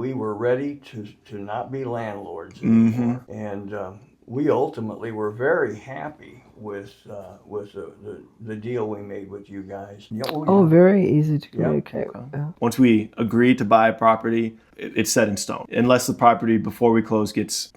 We were ready to not be landlords anymore, and we ultimately were very happy with the deal we made with you guys. Yeah, Oh, very easy to communicate. Okay. Once we agreed to buy a property, it's set in stone. Unless the property before we close gets,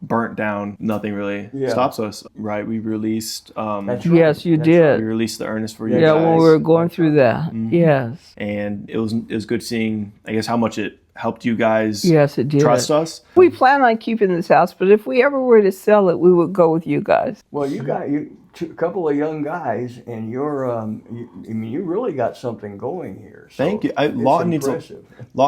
burnt down, nothing really stops us, right? We released. That's right. Yes, you That's did. right. We released the earnest for you Yeah, guys. when we were going through that. Yes. And it was good seeing, I guess, how much it helped you guys. Yes, it did. Trust us. We plan on keeping this house, but if we ever were to sell it, we would go with you guys. Well, you got a couple of young guys, and you really got something going here. So Thank you. It's Lawton impressive.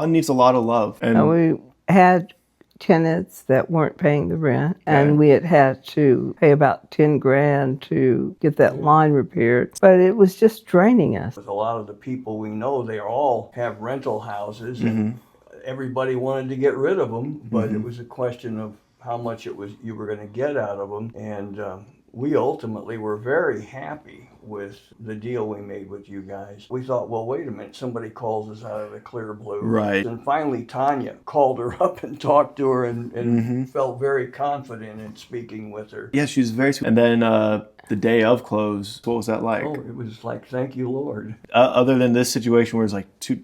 needs a lot of love. And we had tenants that weren't paying the rent, and we had to pay about 10 grand to get that line repaired. But it was just draining us. With a lot of the people we know, they all have rental houses, and everybody wanted to get rid of them, but it was a question of how much you were going to get out of them, and we ultimately were very happy with the deal we made with you guys. We thought, well, wait a minute, somebody calls us out of the clear blue. Right. And finally, Tonia called her up and talked to her and felt very confident in speaking with her. Yeah, she was very sweet. And then the day of close, what was that like? Oh, it was like, thank you, Lord. Other than this situation where it's like too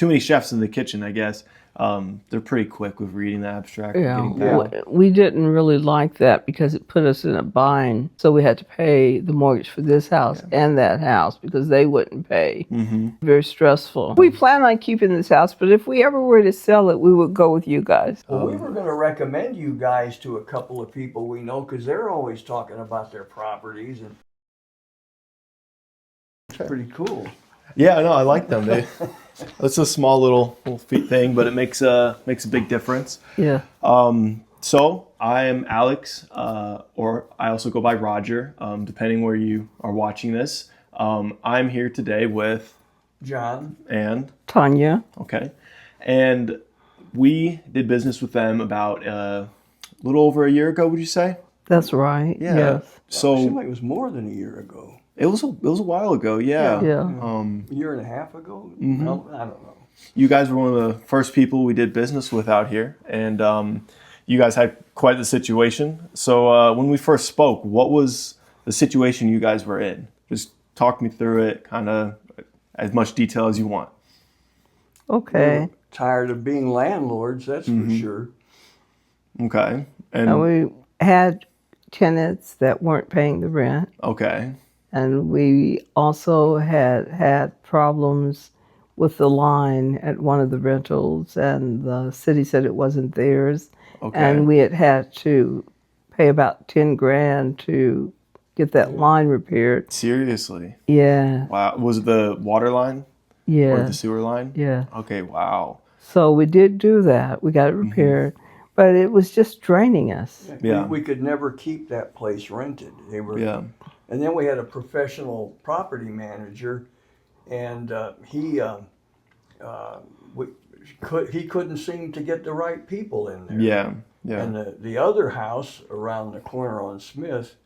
many chefs in the kitchen, I guess. They're pretty quick with reading the abstract. And getting paid. We didn't really like that because it put us in a bind. So we had to pay the mortgage for this house and that house because they wouldn't pay. Very stressful. We plan on keeping this house, but if we ever were to sell it, we would go with you guys. Well, we were going to recommend you guys to a couple of people we know because they're always talking about their properties, and it's pretty cool. Yeah, no, I like them. It's a small little feet thing, but it makes a big difference. Yeah. So I am Alex, or I also go by Roger, depending where you are watching this. I'm here today with John and Tonia. Okay, and we did business with them about a little over a year ago. Would you say? That's right. Yeah. Yes. So it seemed like it was more than a year ago. It was a while ago. Yeah. Yeah. A year and a half ago? No, I don't know. You guys were one of the first people we did business with out here, and you guys had quite the situation. So when we first spoke, what was the situation you guys were in? Just talk me through it, kind of as much detail as you want. Okay. We were tired of being landlords, that's for sure. Okay. And we had tenants that weren't paying the rent. Okay. And we also had problems with the line at one of the rentals, and the city said it wasn't theirs. Okay. And we had to pay about 10 grand to get that line repaired. Seriously? Yeah. Wow. Was it the water line? Yeah. Or the sewer line? Yeah. Okay, wow. So we did do that. We got it repaired. But it was just draining us. Yeah. We could never keep that place rented. They were. Yeah. And then we had a professional property manager, and he couldn't seem to get the right people in there. Yeah. Yeah. And the other house around the corner on Smith,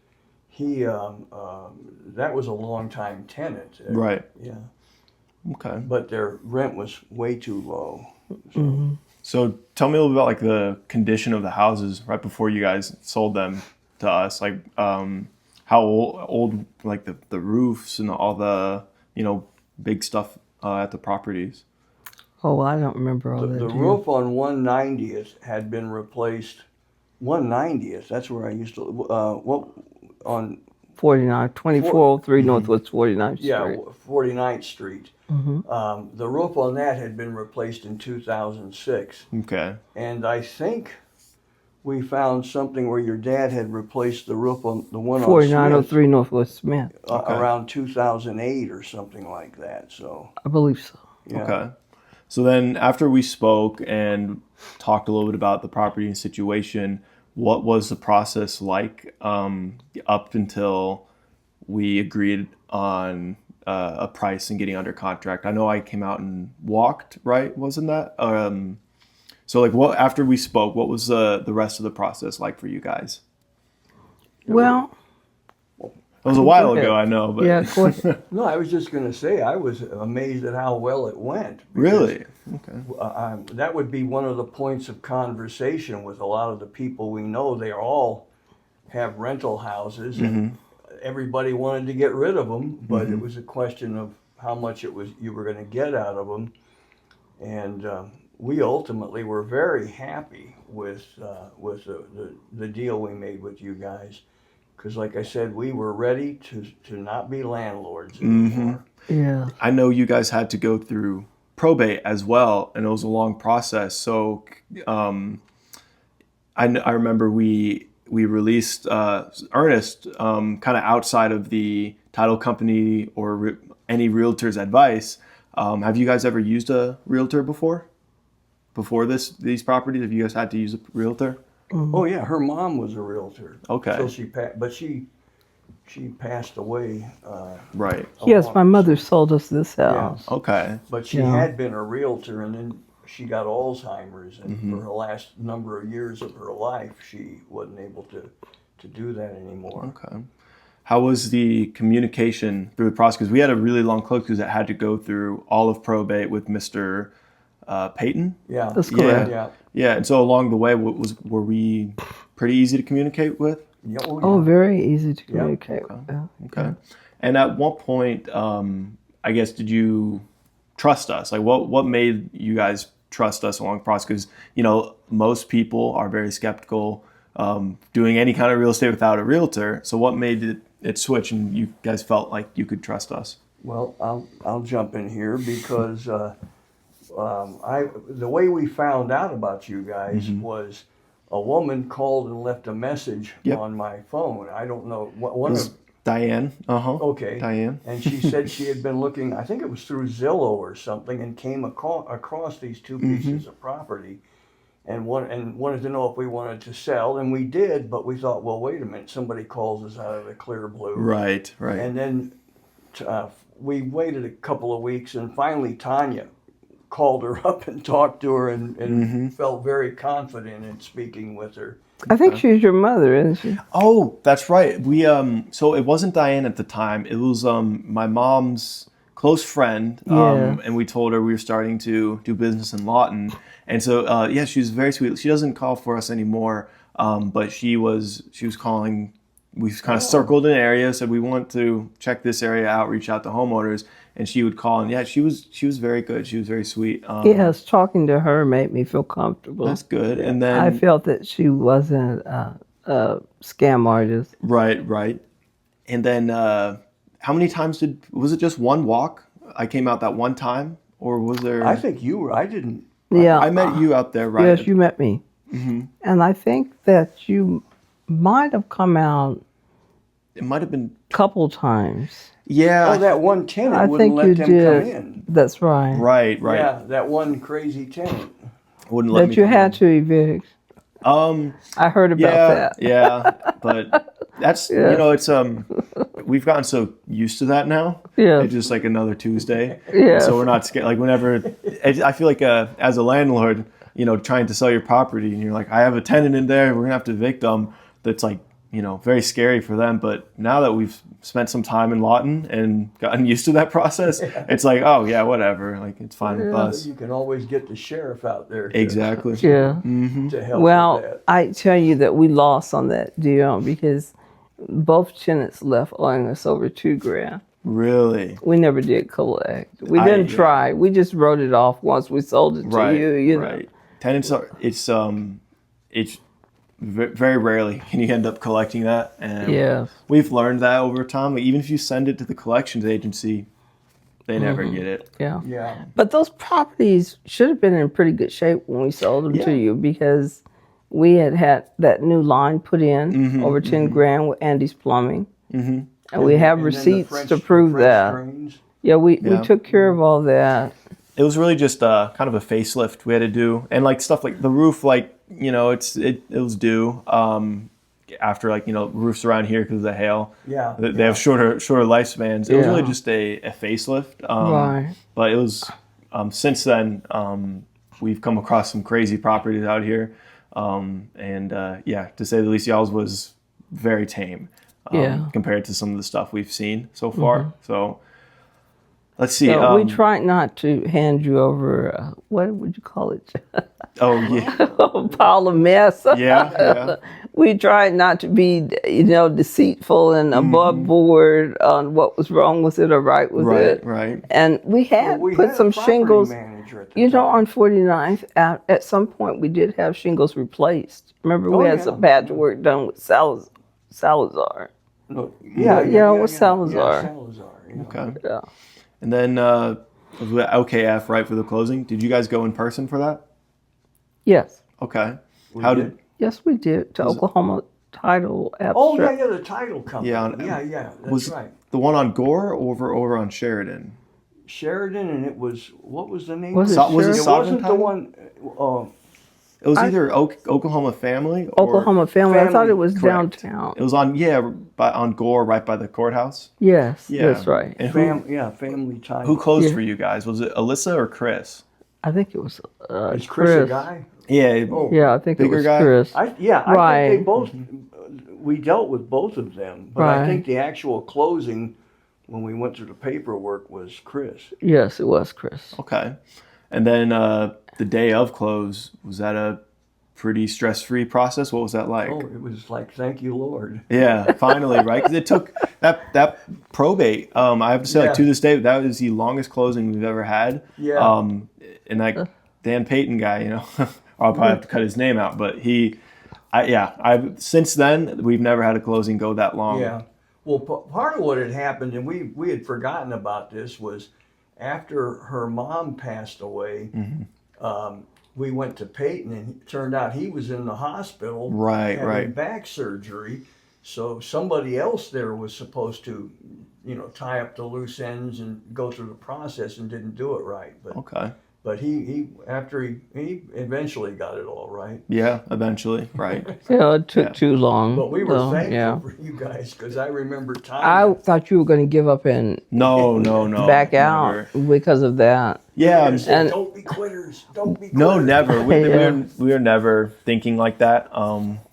that was a long-time tenant. Right. Yeah. Okay. But their rent was way too low. So tell me a little bit about like the condition of the houses right before you guys sold them to us. Like how old like the roofs and all the big stuff at the properties. Oh, I don't remember all that. The roof on 190th had been replaced. 190th, that's where I used to on 2403 Northwest 49th Street. Yeah, 49th Street. The roof on that had been replaced in 2006. Okay. And I think we found something where your dad had replaced the roof on the one on 4903 Northwest Smith. Around 2008 or something like that. So I believe so. yeah. Okay. So then after we spoke and talked a little bit about the property and situation, what was the process like up until we agreed on a price and getting under contract? I know I came out and walked, right? Wasn't that? So like what after we spoke, what was the rest of the process like for you guys? Well, It was a while ago, I know, but Yeah, go ahead. No, I was just going to say I was amazed at how well it went. Really? Okay. That would be one of the points of conversation with a lot of the people we know. They all have rental houses, and everybody wanted to get rid of them, but it was a question of how much you were going to get out of them. And we ultimately were very happy with the deal we made with you guys. Because, like I said, we were ready to not be landlords anymore. Yeah. I know you guys had to go through probate as well, and it was a long process. So I remember we released Ernest kind of outside of the title company or any realtor's advice. Have you guys ever used a realtor before? Before these properties, have you guys had to use a realtor? Oh yeah, her mom was a realtor. Okay. So she passed away. Right. Yes, my mother sold us this house. Okay. But she had been a realtor, and then she got Alzheimer's, and for her last number of years of her life, she wasn't able to do that anymore. Okay. How was the communication through the process? Because we had a really long close because it had to go through all of probate with Mr. Peyton. Yeah. That's correct. Yeah. Yeah, and so along the way, were we pretty easy to communicate with? Yeah, Oh, very easy to communicate with. Yeah. Okay. And at what point, I guess, did you trust us? Like, what made you guys trust us along the process? Because, most people are very skeptical doing any kind of real estate without a realtor. So what made it switch and you guys felt like you could trust us? Well, I'll jump in here because the way we found out about you guys was a woman called and left a message on my phone. I don't know one of Diane. Okay. Diane. And she said she had been looking, I think it was through Zillow or something, and came across these two pieces of property and wanted to know if we wanted to sell. And we did, but we thought, well, wait a minute, somebody calls us out of the clear blue. Right. And then we waited a couple of weeks, and finally Tonia called her up and talked to her and felt very confident in speaking with her. I think she's your mother, isn't she? Oh, that's right. We so it wasn't Diane at the time. It was my mom's close friend, and we told her we were starting to do business in Lawton. And so she was very sweet. She doesn't call for us anymore, but she was calling. We kind of circled an area, said we want to check this area out, reach out to homeowners, and she would call. And she was very good. She was very sweet. Yes, talking to her made me feel comfortable. That's good. And then I felt that she wasn't a scam artist. Right. And then how many times was it just one walk? I came out that one time, or was there? I think you were. I didn't. Yeah, I met you out there, right? Yes, you met me. And I think that you might have come out It might have been. a couple times. Yeah. Oh, that one tenant I wouldn't think let you them did. come in. That's right. Right. Yeah, that one crazy tenant. Wouldn't let me. That you come had in. to evict. I heard about that. Yeah, but that's it's we've gotten so used to that now. Yeah. It's just like another Tuesday. Yeah. So we're not scared. Like whenever I feel like as a landlord, trying to sell your property and you're like, I have a tenant in there, we're gonna have to evict them. That's like very scary for them. But now that we've spent some time in Lawton and gotten used to that process, it's like, oh yeah, whatever. Like it's fine with us. You can always get the sheriff out there. Exactly. Yeah. To help Well, with that. I tell you that we lost on that deal because both tenants left owing us over $2,000. Really? We never did collect. We didn't try. We just wrote it off once we sold it to you. You know. Right. Tenants are. It's very rarely can you end up collecting that, and we've learned that over time. Like even if you send it to the collections agency, they never get it. Yeah. But those properties should have been in pretty good shape when we sold them to you because we had that new line put in over $10,000 with Andy's Plumbing, and we have receipts to prove that. Drains. Yeah, we took care of all that. It was really just kind of a facelift we had to do, and like stuff like the roof, like it was due after roofs around here because of the hail. Yeah. They have shorter lifespans. It was really just a facelift. Right. But it was since then we've come across some crazy properties out here, and to say the least, y'all's was very tame. compared to some of the stuff we've seen so far. So let's see. So we try not to hand you over, what would you call it? Oh, yeah. A pile of mess. Yeah. We tried not to be, deceitful and above board on what was wrong with it or right with it. Right. And we had put some shingles, on 49th. At some point, we did have shingles replaced. Remember, we had some patchwork done with Salazar. No, with Salazar. Okay. Yeah. And then OKF, right, for the closing. Did you guys go in person for that? Yes. Okay. Yes, we did, to Oklahoma Title Abstract. Oh, yeah, the title company. Yeah, that's right. The one on Gore or over on Sheridan? Sheridan, and it was, what was the name? Was it Was it It Sovereign wasn't the Title? one, It was either Oklahoma Family or Oklahoma Family. I thought it was Correct. downtown. It was on Gore, right by the courthourhouse. Yes, Yeah. that's right. And family title. who closed for you guys? Was it Alyssa or Chris? I think it was Is Chris a guy? Yeah. Oh. Yeah, I think it Bigger was guy? Chris. I Right. think they both, we dealt with both of them, but I Right. think the actual closing, when we went through the paperwork, was Chris. Yes, it was Chris. Okay. And then the day of close, was that a pretty stress-free process? What was that like? Oh, it was like, thank you, Lord. Yeah, finally, right? Because it took that probate. I have to say, like, to this day, that was the longest closing we've ever had. Yeah. And like Dan Payton guy, I'll probably have to cut his name out, but since then we've never had a closing go that long. Yeah. Well, part of what had happened, and we had forgotten about this, was after her mom passed away, we went to Peyton, and it turned out he was in the hospital having back surgery. So somebody else there was supposed to, tie up the loose ends and go through the process, and didn't do it right. But Okay. But he eventually got it all right. Yeah, eventually, right. Yeah, it took too long. But we were thankful for you guys, because I remember time. I thought you were going to give up and No. back never. out because of that. Yeah, and don't be quitters. Don't be quitters. No, never. We were never thinking like that.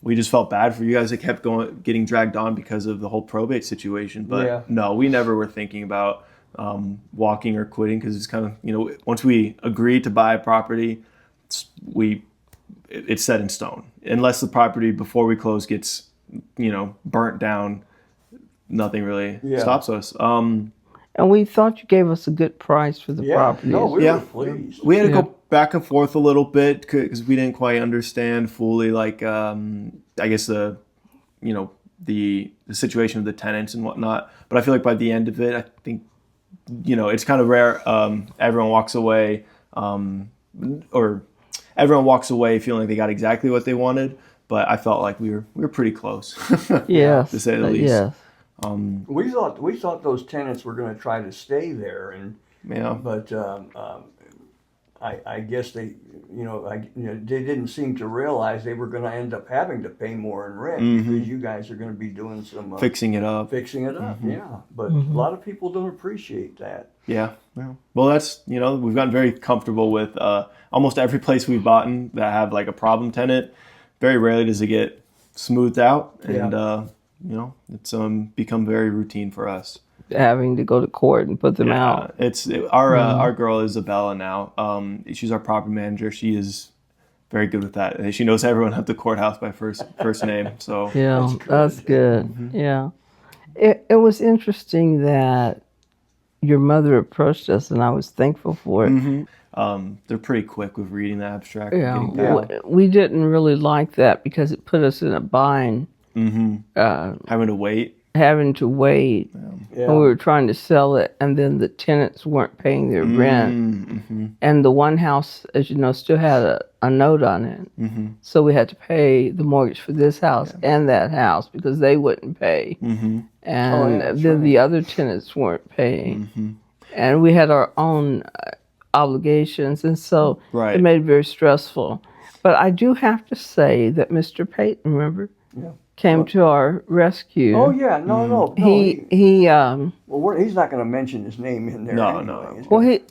We just felt bad for you guys that kept getting dragged on because of the whole probate situation. But no, we never were thinking about walking or quitting, because it's kind of, once we agree to buy a property, it's set in stone. Unless the property before we close gets, burnt down, nothing really stops us. And we thought you gave us a good price for the property. No, we were pleased. We had to go back and forth a little bit because we didn't quite understand fully, like, I guess the situation of the tenants and whatnot. But I feel like by the end of it, I think, it's kind of rare. Everyone walks away, or everyone walks away feeling like they got exactly what they wanted. But I felt like we were pretty close. Yes, to say the least. Yes. We thought those tenants were going to try to stay there, but I guess they they didn't seem to realize they were going to end up having to pay more in rent, because you guys are going to be doing some fixing it up. But a lot of people don't appreciate that. Yeah. Well, that's we've gotten very comfortable with almost every place we've bought in that have like a problem tenant. Very rarely does it get smoothed out, and it's become very routine for us. Having to go to court and put them out. Our girl Isabella now. She's our property manager. She is very good with that. She knows everyone at the courthouse by first name. So yeah, that's good. Yeah, it was interesting that your mother approached us, and I was thankful for it. They're pretty quick with reading the abstract. We didn't really like that because it put us in a bind. Having to wait. And we were trying to sell it, and then the tenants weren't paying their rent. And the one house, as you know, still had a note on it. So we had to pay the mortgage for this house and that house because they wouldn't pay. And then the other tenants weren't paying. And we had our own obligations, and so it made it very stressful. But I do have to say that Mr. Payton, remember? Came to our rescue. Oh yeah, no. He he's not going to mention his name in there. No.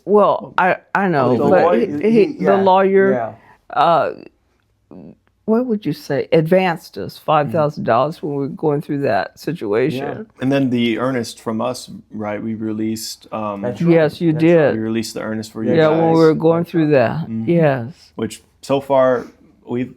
Well, I know, The but lawyer, the lawyer. what would you say, advanced us $5,000 when we were going through that situation. And then the earnest from us, right? We released. That's right. Yes, you That's did. We released the earnest for you Yeah, guys. when we were going through that. Yes. Which so far we've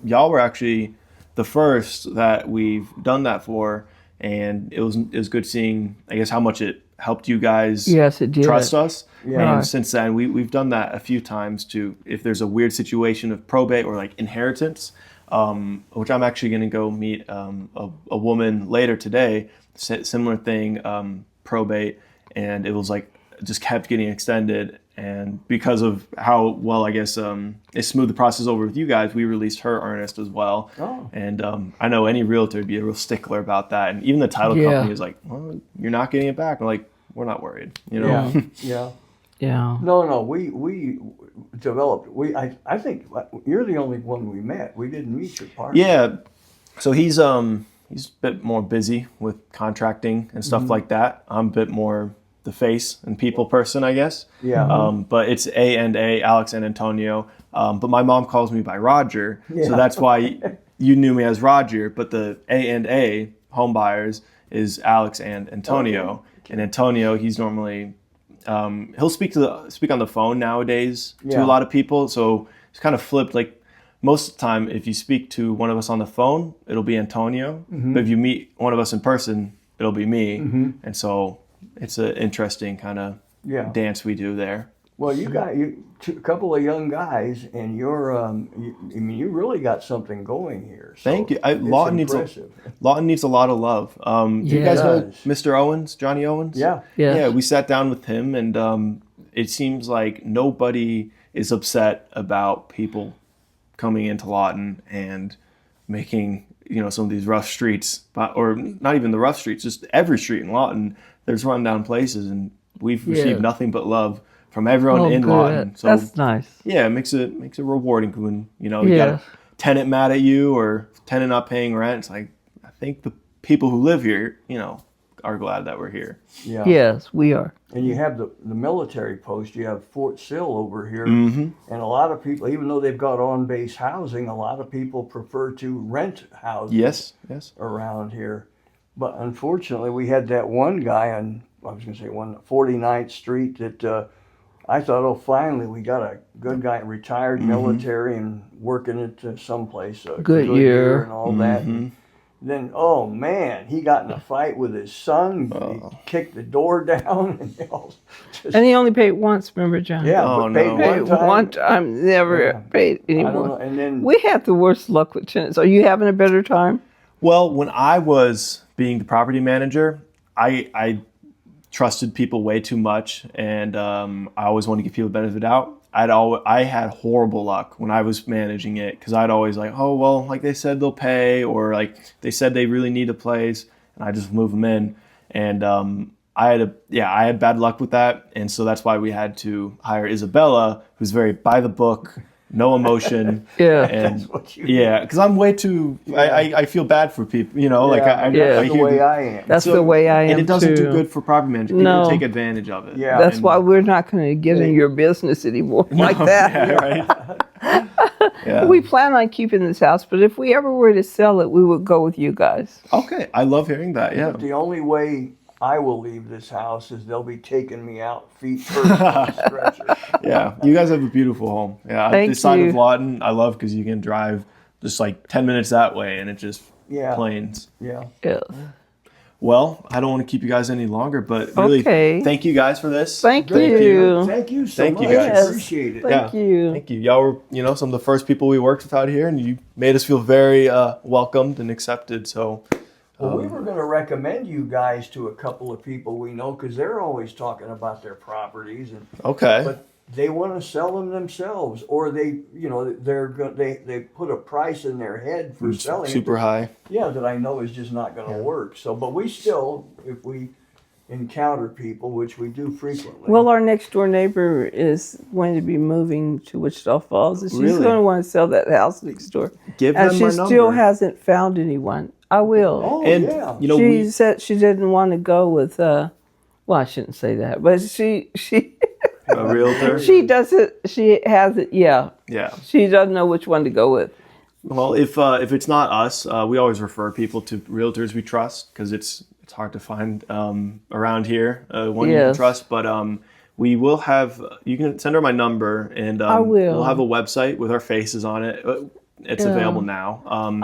y'all were actually the first that we've done that for, and it was good seeing, I guess, how much it helped you guys. Yes, it did. Trust us. Yeah. And since then we've done that a few times too. If there's a weird situation of probate or like inheritance, which I'm actually going to go meet a woman later today, similar thing, probate, and it was like just kept getting extended. And because of how well, I guess, it smoothed the process over with you guys, we released her earnest as well. Oh. And I know any realtor would be a real stickler about that. And even the title company is like, well, you're not getting it back. I'm like, we're not worried, you know? Yeah. Yeah. No, we developed. I think you're the only one we met. We didn't meet your partner. Yeah. So he's a bit more busy with contracting and stuff like that. I'm a bit more the face and people person, I guess. Yeah. But it's ANA, Alex and Antonio. But my mom calls me by Roger, so that's why you knew me as Roger. But the ANA Homebuyers is Alex and Antonio. Okay. And Antonio, he's normally he'll speak on the phone nowadays to a lot of people. So it's kind of flipped. Like most of the time, if you speak to one of us on the phone, it'll be Antonio. But if you meet one of us in person, it'll be me. And so it's an interesting kind of dance we do there. Well, you got a couple of young guys, and you're you really got something going here. So thank you. Lawton needs a lot of love. Do you guys know Mr. Owens, Johnny Owens? Yeah. Yeah, we sat down with him, and it seems like nobody is upset about people coming into Lawton and making some of these rough streets, or not even the rough streets, just every street in Lawton. There's rundown places, and we've received nothing but love from everyone in Lawton. So that's nice. Yeah, it makes it rewarding when you got a tenant mad at you or tenant not paying rent. It's like, I think the people who live here, are glad that we're here. Yeah. Yes, we are. And you have the military post. You have Fort Sill over here, and a lot of people, even though they've got on-base housing, a lot of people prefer to rent houses. Yes. Around here. But unfortunately, we had that one guy on 49th Street that I thought, finally we got a good guy, retired military and working at someplace. Goodyear and all that. And then, man, he got in a fight with his son. He kicked the door down. And he only paid once, remember, John? Yeah, paid one time. Never paid anymore. I don't know. And then we had the worst luck with tenants. Are you having a better time? Well, when I was being the property manager, I trusted people way too much, and I always wanted to give people the benefit of the doubt. I had horrible luck when I was managing it, because I'd always like, like they said they'll pay, or like they said they really need a place, and I just move them in. And I had bad luck with that, and so that's why we had to hire Isabella, who's very by the book. No emotion. That's what you because I'm way too. I feel bad for people. That's the way I am. That's the way I am. And it doesn't do good for property managers. People take advantage of it. Yeah, that's why we're not going to get in your business anymore like that. Right. We plan on keeping this house, but if we ever were to sell it, we would go with you guys. Okay, I love hearing that. Yeah. But the only way I will leave this house is they'll be taking me out feet first on a stretcher. Yeah, you guys have a beautiful home. Yeah, this side of Lawton I love because you can drive just like 10 minutes that way and it just plains. Yeah. Yes. Well, I don't want to keep you guys any longer, but really thank you guys for this. Thank you. Thank you so much. You guys. I appreciate it. Thank you. Thank you. Y'all were, some of the first people we worked with out here, and you made us feel very welcomed and accepted. So. Well, we were going to recommend you guys to a couple of people we know, because they're always talking about their properties, but they want to sell them themselves, or they put a price in their head for selling super high. Yeah, that I know is just not going to work. So, but we still, if we encounter people, which we do frequently. Well, our next door neighbor is going to be moving to Wichita Falls, and she's going to want to sell that house next door. Give them my number. And she still hasn't found anyone. I will. Oh, and, yeah. She said she didn't want to go with, well, I shouldn't say that, but she a realtor? She doesn't, she has it, yeah. Yeah. She doesn't know which one to go with. Well, if it's not us, we always refer people to realtors we trust because it's hard to find around here one you can Yes. trust. But we will have, you can send her my number, and I will. we'll have a website with our faces on it. It's Yeah. available now,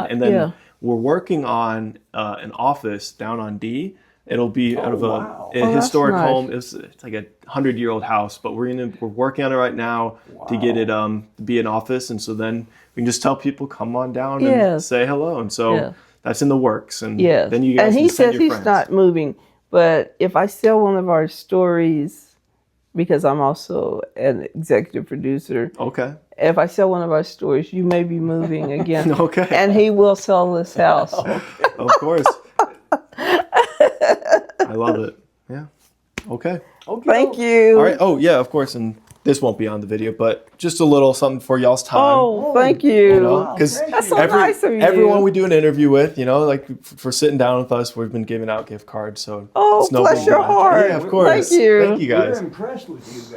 and then yeah. we're working on an office down on D. It'll be out of a, wow. a Oh, that's historic nice. home. It's like a 100-year-old house, but we're working on it right now to get it to be an office, and so then we can just tell people come on down and Yes. say hello, and so Yeah. that's in the works, and Yes. then you guys and he can send says your he's friends. not moving, but if I sell one of our stories, because I'm also an executive producer, Okay. if I sell one of our stories, you may be moving again. Okay. And he will sell this house. Of course. I love it. Yeah. Okay. Okay. Thank you. All right. Oh yeah, of course, and this won't be on the video, but just a little something for y'all's time. Oh, thank you. You know, because Thank That's so nice of you. everyone we do an interview with, you know, like for sitting down with us, we've been giving out gift cards. So Oh, it's no bless big your deal. heart. Yeah, of course. Thank you. Thank you guys. We're impressed with you guys.